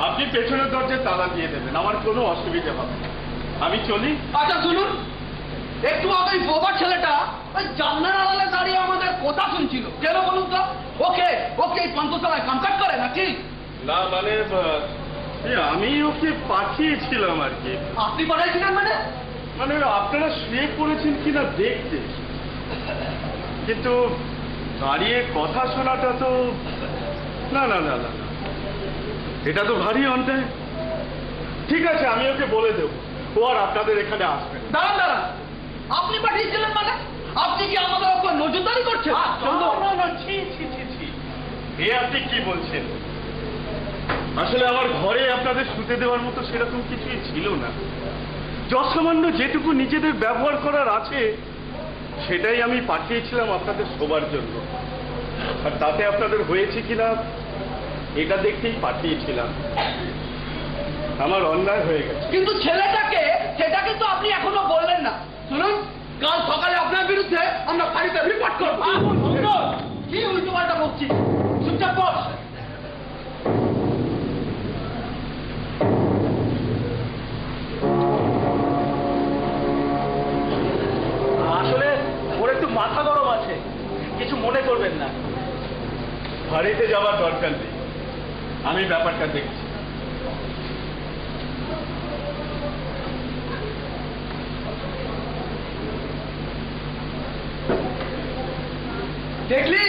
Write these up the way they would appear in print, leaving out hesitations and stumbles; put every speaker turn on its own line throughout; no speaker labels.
আপনি পেছনের দরজায় তালা দিয়ে দেবেন, আমার কোনো অসুবিধা হবে না। আমি চলি।
আচ্ছা শুনুন, একটু আগে বোবার ছেলেটা ওই জানলার আড়ালে দাঁড়িয়ে আমাদের কথা শুনছিল। কেন বলুন তো? ওকে ওকে এই পান্তশালায় কামকাজ করে নাকি?
না মানে আমি ওকে পাঠিয়েছিলাম আর কি।
আপনি পাঠাইছিলেন মানে?
মানে আপনারা শুয়ে পড়েছেন কিনা দেখতে, কিন্তু দাঁড়িয়ে কথা শোনাটা তো না না না না, এটা তো ভারী অন্যায়। ঠিক আছে, আমি ওকে বলে দেবো, ও আর আপনাদের এখানে আসবে।
দাঁড়ান দাঁড়ান, আপনি পাঠিয়েছিলেন মানে? আপনি কি আমাদের ওপর নজরদারি করছেন?
এ আপনি কি বলছেন? আসলে আমার ঘরে আপনাদের শুতে দেওয়ার মতো সেরকম কিছুই ছিল না। যৎসামান্য যেটুকু নিজেদের ব্যবহার করার আছে সেটাই আমি পাঠিয়েছিলাম আপনাদের শোবার জন্য। আর তাতে আপনাদের হয়েছে কিনা এটা দেখতেই পাঠিয়েছিলাম। আমার অন্যায় হয়ে গেছে।
কিন্তু সেটাকে তো আপনি এখনো বললেন না। শুনুন, কাল সকালে আপনার বিরুদ্ধে আমরা বাড়িতে রিপোর্ট করবো। কি উল্টো পাল্টা বকছি? চুপচাপ বস।
আসলে ওর একটু মাথা গরম আছে, কিছু মনে করবেন না।
বাড়িতে যাওয়ার দরকার নেই, আমি ব্যাপারটা দেখছি।
দেখলি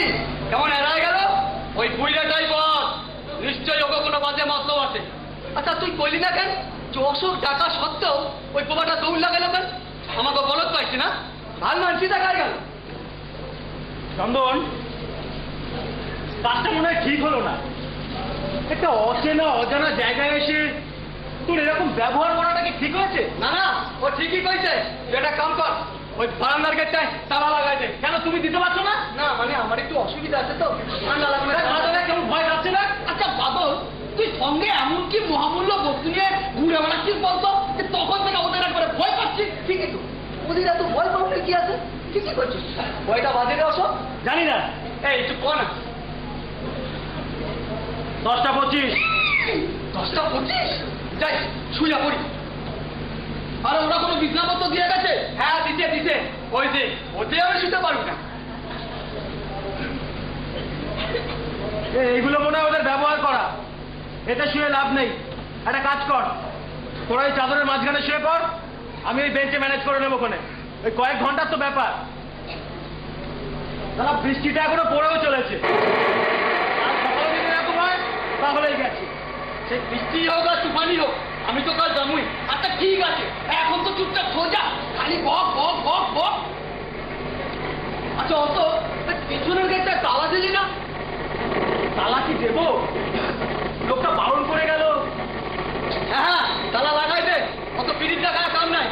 কেমন এড়ায় গেল? ওই বুইড়াটাই বস, নিশ্চয়ই ওকে কোনো বাজে মতলব আছে। আচ্ছা তুই কইলি না কেন যে অসুখ ডাকা সত্ত্বেও ওই বোবাটা দৌড় লাগাল কেন? আমাকে বলত পাইছি না, ভাল মানছি দেখায় গেল।
চন্দন, কাজটা মনে হয় ঠিক হলো না। একটা অচেনা অজানা জায়গায় এসে তোর এরকম ব্যবহার করাটা কি ঠিক হয়েছে?
না না, ও ঠিকই কইছে। তুই একটা কাম কর, ওই বারান্দার গেটটায় তালা লাগাই দে।
কেন তুমি দিতে পারছো না?
না মানে আমার একটু অসুবিধা আছে তো, ঠান্ডা লাগবে।
কেমন ভয় পাচ্ছে না?
আচ্ছা বাদল, তুই সঙ্গে এমন কি মহামূল্য বস্তু নিয়ে ঘুরে বেড়াচ্ছিস বলতো, যে তখন থেকে ওদের একবারে ভয় পাচ্ছিস? ঠিকই তো, ওদের এত ভয় পাওয়ার কি আছে? ঠিকই করছিস, ভয়টা বাজে রে অসব।
জানি না।
এই একটু কর না।
10টা 25।
10টা 25? যাই শুইয়া পড়ি। আরে ওরা কোনো বিছনাপত্র দিয়ে গেছে? হ্যাঁ দিতে। ওই যে ওতে আমি শুতে পারবো না।
এইগুলো মনে হয় ওদের ব্যবহার করা। এতে শুয়ে লাভ নেই। একটা কাজ কর, তোরা এই চাদরের মাঝখানে শুয়ে পড়, আমি এই বেঞ্চে ম্যানেজ করে নেবো। ওখানে ওই কয়েক ঘন্টার তো ব্যাপার। তারা বৃষ্টিটা এখনো পড়েও চলেছে। আর সকালে যদি এরকম হয় তাহলেই গেছে।
সে বৃষ্টি হোক আর তুফানি হোক, আমি তো কাল জামুই। আচ্ছা ঠিক আছে, এখন তো চুপচাপ সোজা, খালি বক বক বক বক। আচ্ছা অত পেছনের গেটটা তালা দিলি না?
তালা কি দেবো? লোকটা বারণ করে গেল।
হ্যাঁ তালা লাগাই দে, অত পিড়ির টাকা কাম নাই।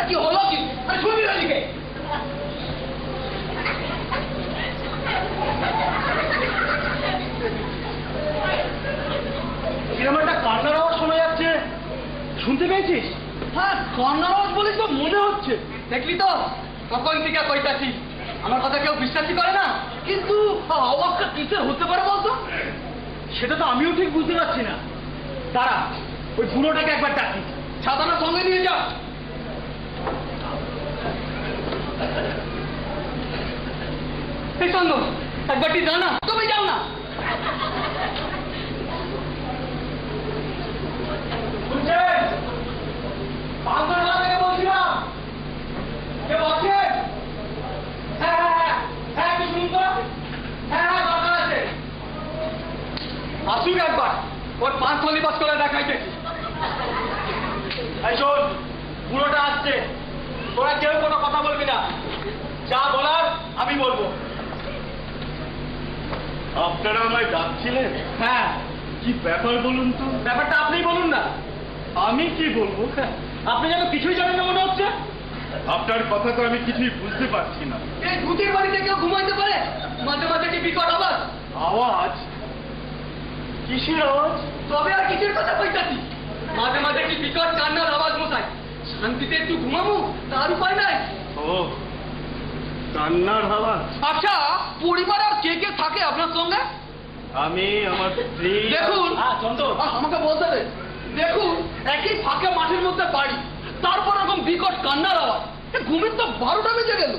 কি হলো কি? আরে শুনবি না দিকে
কিরম একটা কান্নার আওয়াজ শোনা যাচ্ছে, শুনতে পেয়েছিস?
হ্যাঁ, কান্নার আওয়াজ বলেই তো মনে হচ্ছে। দেখলি তো তখন থেকে কইতাছি, আমার কথা কেউ বিশ্বাসই করে না। কিন্তু আওয়াজটা কিসের হতে পারে বলতো?
সেটা তো আমিও ঠিক বুঝতে পারছি না। তারা ওই বুড়োটাকে একবার ডাকি।
ছাতাটা সঙ্গে নিয়ে যা। এই চন্দন, একবারটি যা না, তুমি যাও না।
শুনছেন? বান্দরবান থেকে বলছিলাম, কে বলছেন? হ্যাঁ হ্যাঁ হ্যাঁ হ্যাঁ, একটু শুনুন তো। হ্যাঁ হ্যাঁ, দরকার আছে।
আসুক একবার, ওর 5 লিবাস করে দেখাইতেছি।
এই শোন, বুড়োটা আসছে, তোরা কেউ কোনো কথা বলবি না, যা বলার আমি বলবো।
আপনারা আমায় ডাকছিলেন?
হ্যাঁ,
কি ব্যাপার বলুন তো?
ব্যাপারটা আপনিই বলুন না।
আমি কি বলবো?
আপনি যেন কিছুই জানেন না মনে হচ্ছে।
আপনার কথা তো আমি কিছুই বুঝতে পারছি না।
এই ভূতের বাড়িতে কেউ ঘুমাইতে পারে? মাঝে মাঝে কি বিকট আওয়াজ?
আওয়াজ? কিসের আওয়াজ?
তবে আর কিসের কথা কইতাছি? মাঝে মাঝে কি বিকট কান্নার আওয়াজ মশাই। শান্তিতে একটু ঘুমাবো, তার উপায় নাই।
ও, কান্নার আওয়াজ?
আচ্ছা, পরিবার আর কে কে থাকে আপনার সঙ্গে?
আমি, আমার স্ত্রী।
দেখুন,
চন্দন,
আমাকে বলতে দে। দেখুন, একই ফাঁকা মাঠের মধ্যে বাড়ি, তারপর এরকম বিকট কান্নার আওয়াজ। ঘুমের তো 12টা বেজে গেল।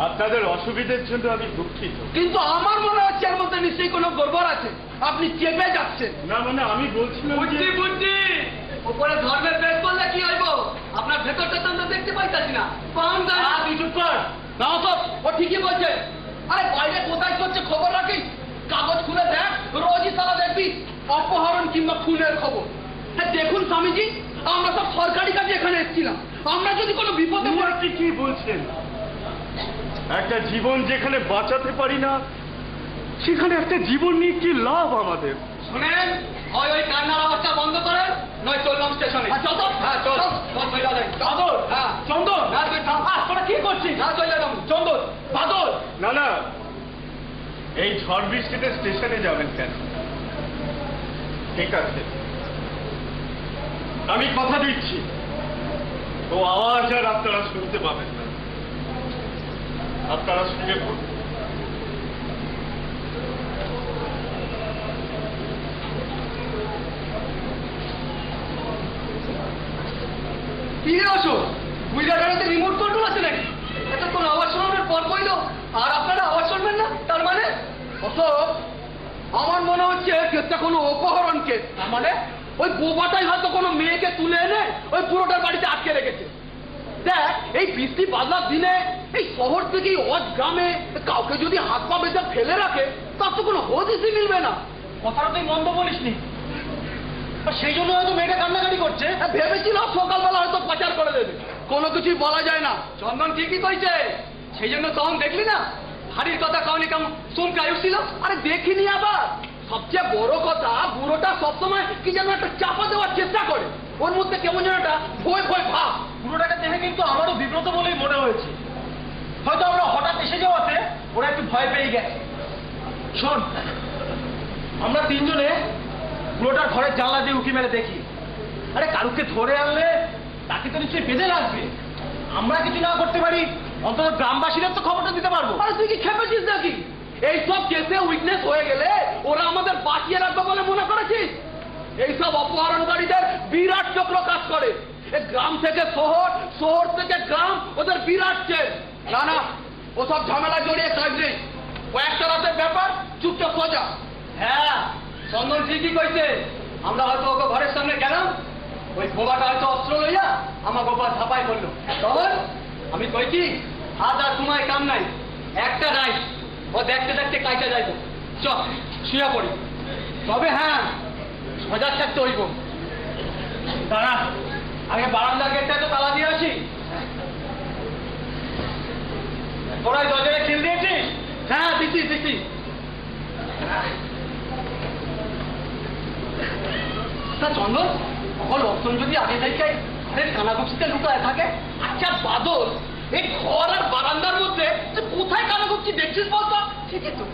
আপনাদের অসুবিধার জন্য আমি দুঃখিত।
কিন্তু আমার মনে হচ্ছে এর মধ্যে নিশ্চয়ই কোনো গড়বড় আছে। আপনি চেপে যাচ্ছেন।
না মানে আমি বলছিলাম যে
বুদ্ধি উপরে ধর্মের বেশ করলে কি হইব? আপনার ভেতরটা তো আমরা দেখতে পাইতাছি না। পান যায় না।
তুই চুপ কর।
না তো, ও ঠিকই বলছে। আরে বাইরে কোথায় করছে খবর রাখিস? কাগজ খুলে দেখ, রোজই তারা দেখবি অপহরণ কিংবা খুনের খবর। হ্যাঁ দেখুন স্বামীজি, আমরা সব সরকারি কাজে এখানে এসেছিলাম। আমরা যদি কোনো বিপদে পড়ি।
আপনি কি বলছেন? একটা জীবন যেখানে বাঁচাতে পারি না, সেখানে একটা জীবন নিয়ে কি লাভ আমাদের?
শোনেন, হয় ওই কান্নার আওয়াজটা বন্ধ করেন, নয় চললাম স্টেশনে। চল তো। হ্যাঁ চল চল, চলে যাই।
বাদল,
হ্যাঁ
চন্দন,
না তুই থাম।
তোরা কি করছিস?
না চলে যাবো।
চন্দন, বাদল,
না না, এই ঝড় বৃষ্টিতে স্টেশনে যাবেন কেন? ঠিক আছে, আমি কথা দিচ্ছি, ও আওয়াজ আর আপনারা শুনতে পাবেন না। আপনারা শুনে পড়ুন।
কি রে অশোক, বুঝা গাড়িতে রিমোট কন্ট্রোল আছে নাকি? এতক্ষণ আওয়াজ শোনানোর পর কইলো, আর আপনারা আওয়াজ শুনবেন না? তার মানে অশোক, আমার মনে হচ্ছে কেসটা কোনো অপহরণ কেস। তার মানে ওই বোবাটাই হয়তো কোনো মেয়েকে তুলে এনে ওই পুরোটার বাড়িতে আটকে রেখেছে। দেখ, এই বৃষ্টি বাদলার দিনে এই শহর থেকে অজ গ্রামে কাউকে যদি হাত পা বেঁধে ফেলে রাখে, তার তো কোনো হদিসই মিলবে না।
কথাটা তুই মন্দ বলিসনি। সেই জন্য হয়তো মেয়েটা কান্নাকাটি করছে।
ভেবেছিলাম সকালবেলা হয়তো পাচার করে দেবে। কোনো কিছুই বলা যায় না। চন্দন ঠিকই কইছে। সেই জন্য তখন দেখলি না হাড়ির কথা কাউনি কেমন চমকাই উঠছিল। আরে দেখিনি আবার। সবচেয়ে বড় কথা, বুড়োটা সবসময় কি যেন একটা চাপা দেওয়ার চেষ্টা করে। ওর মধ্যে কেমন যেন একটা ভয় ভয় ভাব।
পুরোটাকে দেখে কিন্তু আমারও বিব্রত বলেই মনে হয়েছে। হয়তো আমরা হঠাৎ এসে যাওয়াতে ওরা একটু ভয় পেয়ে গেছে। শোন, আমরা তিনজনে পুরোটার ঘরের জানলা দিয়ে উঁকি মেরে দেখি। আরে কারুকে ধরে আনলে তাকে তো নিশ্চয়ই বেঁধে রাখবে। আমরা কিছু না করতে পারি, অন্তত গ্রামবাসীরা তো খবরটা দিতে পারবো।
আরে তুই কি খেপেছিস নাকি? এইসব কেসে উইকনেস হয়ে গেলে ওরা আমাদের বাঁচিয়ে রাখবে বলে মনে করেছিস? এইসব অপহরণকারীদের বিরাট চক্র কাজ করে। এই গ্রাম থেকে শহর, শহর থেকে গ্রাম, ওদের বিরাট চেন। না না, ওসব ঝামেলা জড়িয়ে কাজ নেই। কয়েকটা রাতের ব্যাপার, চুপচাপ সোজা। হ্যাঁ, চন্দন ঠিকই কইছে। আমরা হয়তো ওকে ঘরের সামনে গেলাম, ওই বোবাটা হয়তো অস্ত্র লইয়া আমার বাবা ঝাঁপাই করলো। তখন আমি কইছি, হাত আর তোমায় কাম নাই, একটা নাই, ও দেখতে দেখতে কাইটা যাইব। চ শুয়ে পড়ি। তবে হ্যাঁ, সজাগ থাকতে হইব।
দাঁড়া, আগে বারান্দার গেটটা তো তালা দিয়ে আছি। তোরা দরজায় খিল দিয়েছিস?
হ্যাঁ দিছি দিছি। তা চন্দন, অকল অর্থন যদি আগে থেকে আরে কানাগুচিতে লুকায় থাকে। আচ্ছা বাদল, এই ঘর আর বারান্দার মধ্যে তুই কোথায় কানাগুচি দেখছিস বলতো? ঠিকই তো,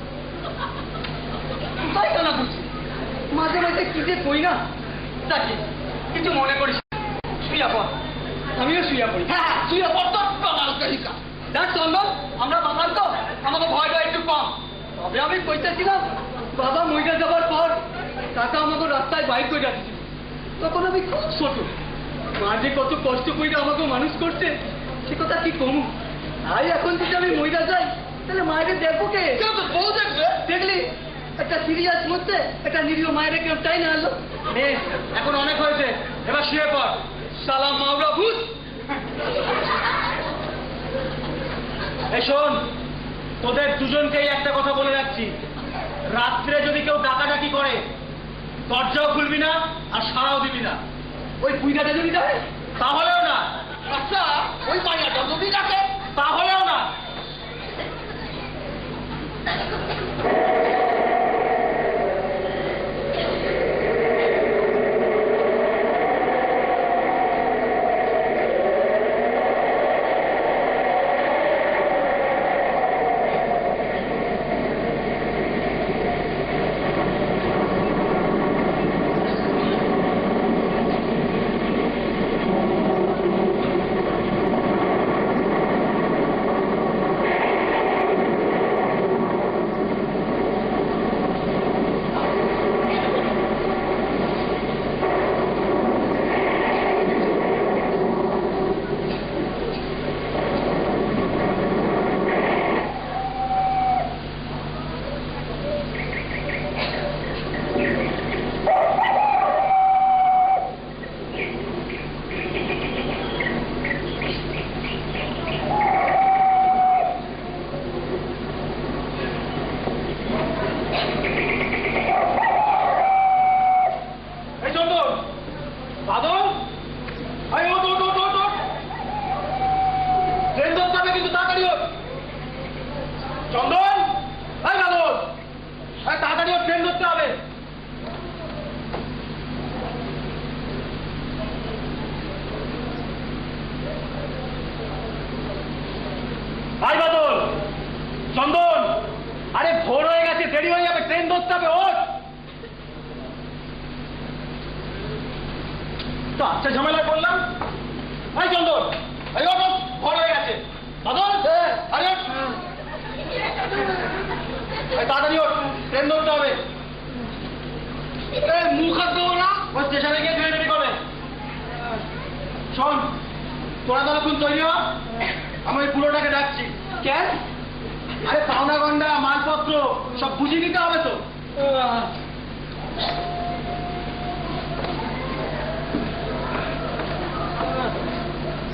কোথায় কানাগুচি? মাঝে মাঝে কি যে কই না, তাকে কিছু মনে করিস না। শুইয়া পড়, আমিও শুইয়া পড়ি। হ্যাঁ শুইয়া পড় তো, কামাল কহিকা। দেখ চন্দন, আমরা বাবার তো, আমাকে ভয়টা একটু কম। তবে আমি কইতেছিলাম, বাবা মইটা যাবার পর কাকা আমাকে রাস্তায় বাইক করে যাচ্ছিল, তখন আমি খুব ছোট। মা যে কত কষ্ট করে আমাকে মানুষ করছে সে কথা কি কমু। তাই এখন যদি আমি মইটা যাই তাহলে মায়ের দেখবো কে? বউ দেখবে। দেখলি একটা সিরিয়াস মধ্যে একটা নিরীহ মায়ের কেউ চাই না আলো।
নে, এখন অনেক হয়েছে, এবার শুয়ে পড়।
সালাম মাওরা ভূত।
এই শোন, তোদের দুজনকেই একটা কথা বলে রাখছি, রাত্রে যদি কেউ ডাকাডাকি করে দরজাও খুলবি না আর সাড়াও দিবি না।
ওই পুইনাটা যদি যাবে
তাহলেও না।
আচ্ছা ওই মাইয়াটা যদি ডাকে
তাহলেও না। ভাই বাদল, চন্দন, আরে ভোর হয়ে গেছে, দেরি হয়ে যাবে, ট্রেন ধরতে হবে, ওঠ। তো আচ্ছা ঝামেলায় পড়লাম। ভাই চন্দন, এই ওঠ, ভোর হয়ে গেছে। বাদল, আরে ওঠ, তাড়াতাড়ি ওঠ, ট্রেন ধরতে হবে।
মুখ হাত দেবো না,
ওই স্টেশনে গিয়ে ট্রেন রেডি করবে। শোন, তোরা তো এখন তৈরি হ, আমি ওই পুরোটাকে ডাকছি।
কেন?
আরে পাওনা গন্ডা মালপত্র সব বুঝিয়ে নিতে হবে তো।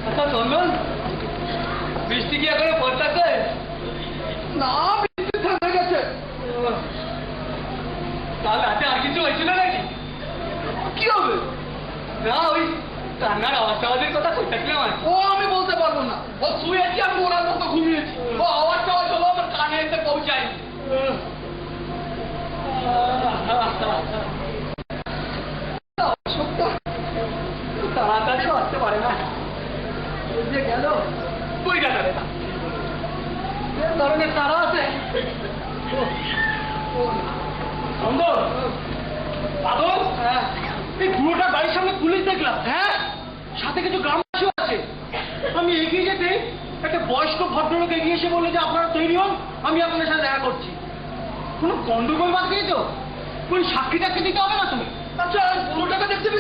আচ্ছা চন্দন, বৃষ্টি কি এখনো পড়তেছে? না, বৃষ্টি থেমে গেছে। কাল রাতে আর কিছু হয়েছিল নাকি? কি হবে? না, ওই কান্নার আওয়াজ কথা কইতেছিলাম আর। ও আমি বলতে পারবো না, ও শুয়েছি, আমি ওনার মতো ঘুমিয়েছি। ও আওয়াজ হলো আমার কানে এসে পৌঁছায়নি। তাড়াতাড়ি আসতে পারে না, যে গেল কই গেল রে? ধরনের তারা আছে।
সুন্দর বাদল, এই পুরোটা বাড়ির সামনে পুলিশ দেখলাম।
হ্যাঁ,
সাথে কিছু গ্রামবাসীও আছে। আমি এগিয়ে যেতে একটা বয়স্ক ভদ্রলোক এগিয়ে এসে বললো যে আপনারা তৈরি হন, আমি আপনাদের সাথে দেখা করছি। কোনো গন্ডগোল বাদ দিয়ে তো কোন সাক্ষী টাক্ষী দিতে হবে না তুমি।
আচ্ছা পুরোটাকে দেখতে